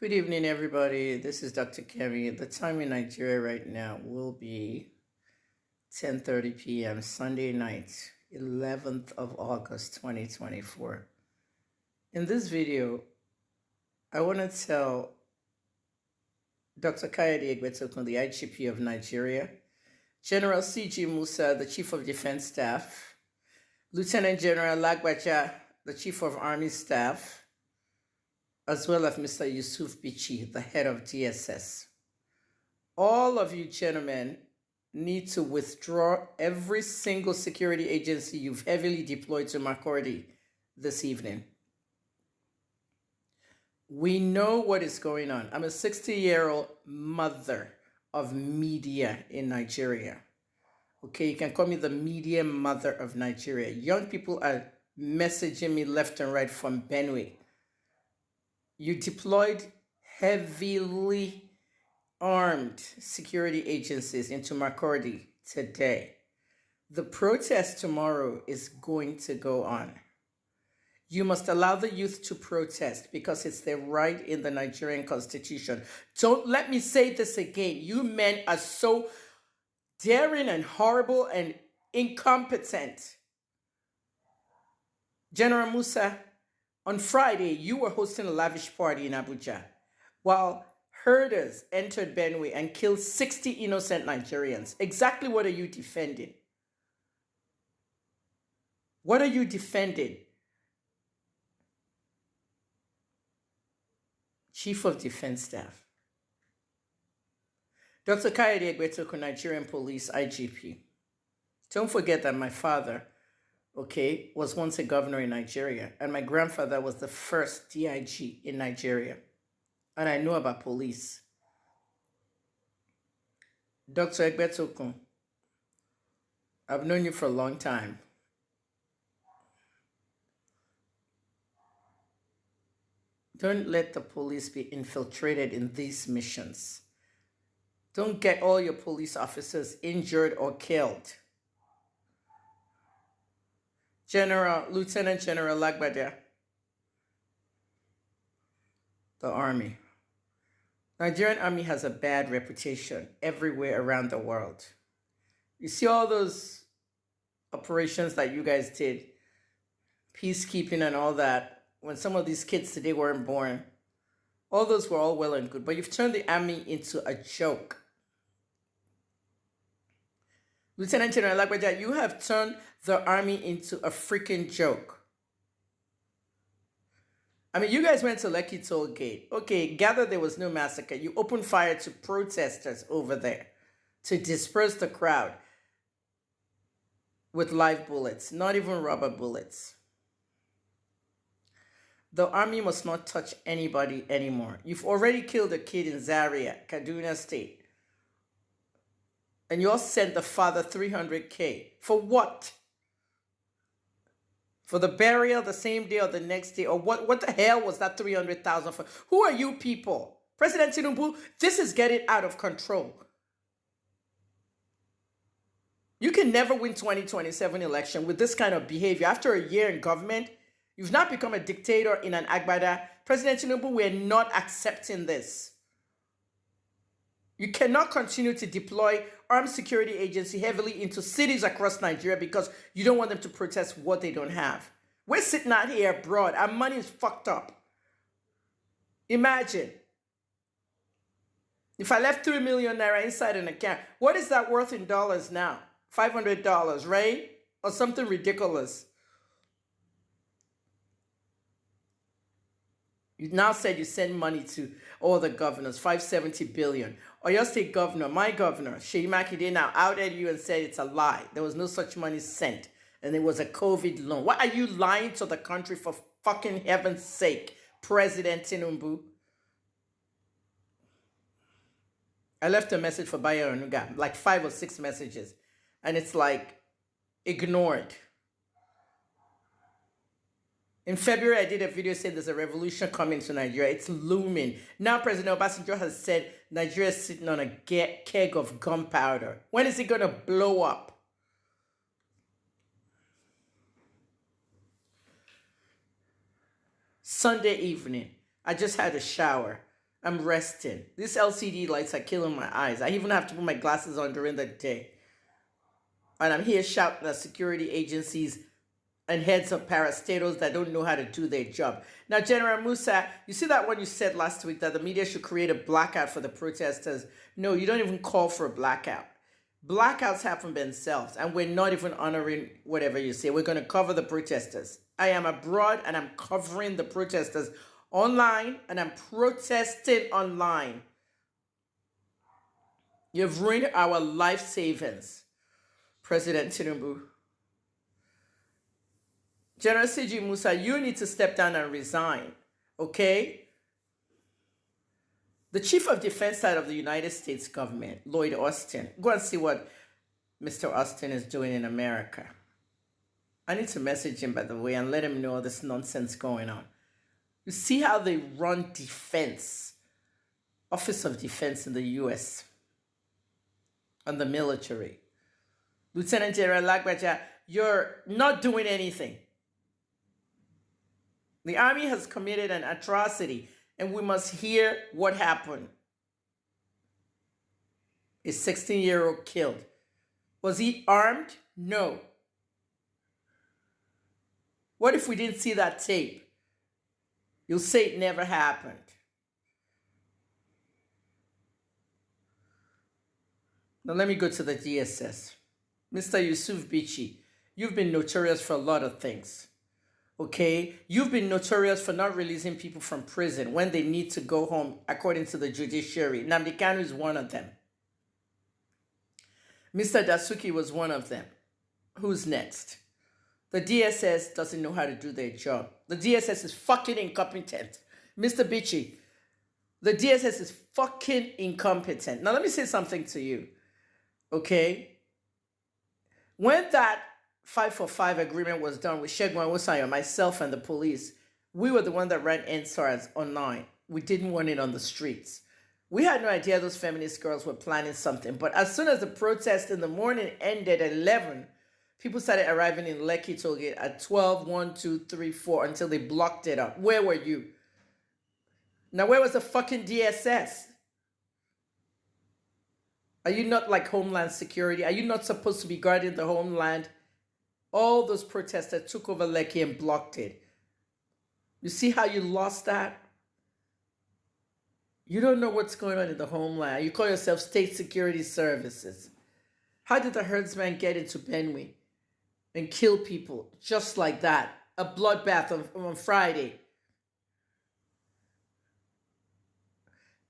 Good evening, everybody. This is Dr. Kemi. The time in Nigeria right now will be 10:30 p.m. Sunday night, 11th of August, 2024. In this video, I want to tell Dr. Kayode Egbetokun, the IGP of Nigeria, General C.G. Musa, the Chief of Defense Staff, Lieutenant General Lagbaja, the Chief of Army Staff, as well as Mr. Yusuf Bichi, the head of DSS. All of you gentlemen need to withdraw every single security agency you've heavily deployed to Makurdi this evening. We know what is going on. I'm a 60-year-old mother of media in Nigeria. Okay, you can call me the media mother of Nigeria. Young people are messaging me left and right from Benue. You deployed heavily armed security agencies into Makurdi today. The protest tomorrow is going to go on. You must allow the youth to protest because it's their right in the Nigerian constitution. Don't let me say this again. You men are so daring and horrible and incompetent. General Musa, on Friday, you were hosting a lavish party in Abuja while herders entered Benue and killed 60 innocent Nigerians. Exactly what are you defending? What are you defending? Chief of Defense Staff. Dr. Kayode Egbetokun, Nigerian Police IGP. Don't forget that my father, was once a governor in Nigeria, and my grandfather was the first DIG in Nigeria. And I know about police. Dr. Egbetokun, I've known you for a long time. Don't let the police be infiltrated in these missions. Don't get all your police officers injured or killed. Lieutenant General Lagbaja, the Army. Nigerian Army has a bad reputation everywhere around the world. You see all those operations that you guys did, peacekeeping and all that, when some of these kids today weren't born, all those were all well and good, but you've turned the army into a joke. Lieutenant General Lagbaja, you have turned the army into a freaking joke. I mean, you guys went to Lekki Toll Gate. Okay, gather there was no massacre. You opened fire to protesters over there to disperse the crowd with live bullets, not even rubber bullets. The army must not touch anybody anymore. You've already killed a kid in Zaria, Kaduna State. And you all sent the father 300K. For what? For the burial the same day or the next day? Or what the hell was that 300,000 for? Who are you people? President Tinubu, this is getting out of control. You can never win 2027 election with this kind of behavior. After a year in government, you've not become a dictator in an agbada. President Tinubu, we're not accepting this. You cannot continue to deploy armed security agency heavily into cities across Nigeria because you don't want them to protest what they don't have. We're sitting out here abroad. Our money is fucked up. Imagine if I left 3 million naira inside an account. What is that worth in dollars now? $500, right? Or something ridiculous. You now said you send money to all the governors, 570 billion. Oyo State Governor, my governor, Seyi Makinde, now outed you and said it's a lie. There was no such money sent. And it was a COVID loan. Why are you lying to the country, for fucking heaven's sake, President Tinubu? I left a message for Bayo Onuga, like 5 or 6 messages. And it's like, ignored. In February, I did a video saying there's a revolution coming to Nigeria. It's looming. Now, President Obasanjo has said Nigeria is sitting on a keg of gunpowder. When is it going to blow up? Sunday evening, I just had a shower. I'm resting. These LCD lights are killing my eyes. I even have to put my glasses on during the day. And I'm here shouting at security agencies and heads of parastatals that don't know how to do their job. Now, General Musa, you see that when you said last week that the media should create a blackout for the protesters? No, you don't even call for a blackout. Blackouts happen themselves, and we're not even honoring whatever you say. We're going to cover the protesters. I am abroad, and I'm covering the protesters online, and I'm protesting online. You've ruined our life savings, President Tinubu. General CG Musa, you need to step down and resign, okay? The Chief of Defense side of the United States government, Lloyd Austin, go and see what Mr. Austin is doing in America. I need to message him, by the way, and let him know this nonsense going on. You see how they run defense, Office of Defense in the U.S. and the military. Lieutenant General Lagbaja, you're not doing anything. The army has committed an atrocity, and we must hear what happened. A 16-year-old killed. Was he armed? No. What if we didn't see that tape? You'll say it never happened. Now let me go to the DSS. Mr. Yusuf Bichi, you've been notorious for a lot of things. Okay? You've been notorious for not releasing people from prison when they need to go home according to the judiciary. Nnamdi Kanu is one of them. Mr. Dasuki was one of them. Who's next? The DSS doesn't know how to do their job. The DSS is fucking incompetent. Mr. Bichi, the DSS is fucking incompetent. Now let me say something to you. Okay? When that 5-for-5 agreement was done with Segun Owosanyo, myself and the police, we were the one that ran NSARS online. We didn't want it on the streets. We had no idea those feminist girls were planning something. But as soon as the protest in the morning ended at 11, people started arriving in Lekki Tollgate at 12, 1, 2, 3, 4 until they blocked it up. Where were you? Now, where was the fucking DSS? Are you not like Homeland Security? Are you not supposed to be guarding the homeland? All those protesters took over Lekki and blocked it. You see how you lost that? You don't know what's going on in the homeland. You call yourself State Security Services. How did the herdsman get into Benue and kill people just like that? A bloodbath on Friday.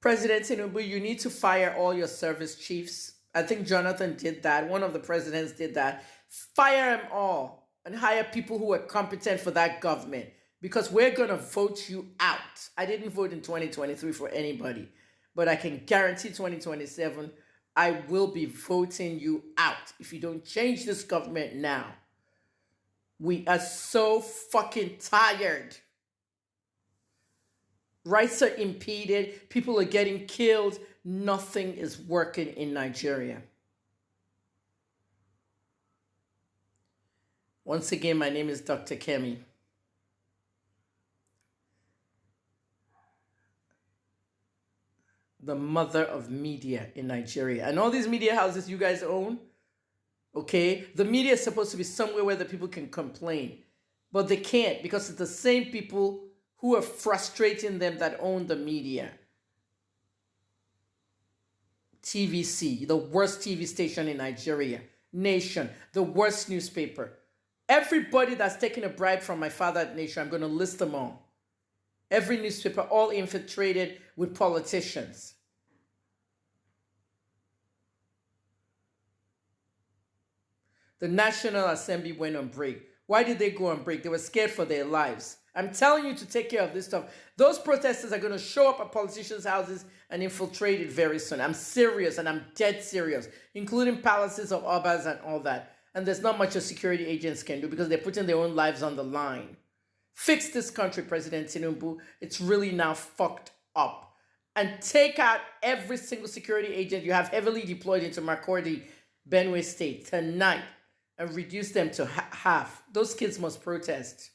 President Tinubu, you need to fire all your service chiefs. I think Jonathan did that. One of the presidents did that. Fire them all and hire people who are competent for that government, because we're going to vote you out. I didn't vote in 2023 for anybody, but I can guarantee 2027, I will be voting you out if you don't change this government now. We are so fucking tired. Rights are impeded. People are getting killed. Nothing is working in Nigeria. Once again, my name is Dr. Kemi. The mother of media in Nigeria. And all these media houses you guys own, okay? The media is supposed to be somewhere where the people can complain. But they can't, because it's the same people who are frustrating them that own the media. TVC, the worst TV station in Nigeria. Nation, the worst newspaper. Everybody that's taking a bribe from my father at Nation, I'm going to list them all. Every newspaper, all infiltrated with politicians. The National Assembly went on break. Why did they go on break? They were scared for their lives. I'm telling you to take care of this stuff. Those protesters are going to show up at politicians' houses and infiltrate it very soon. I'm serious, and I'm dead serious, including palaces of Obas and all that. And there's not much a security agents can do because they're putting their own lives on the line. Fix this country, President Tinubu. It's really now fucked up. And take out every single security agent you have heavily deployed into Makurdi, Benue State tonight, and reduce them to half. Those kids must protest.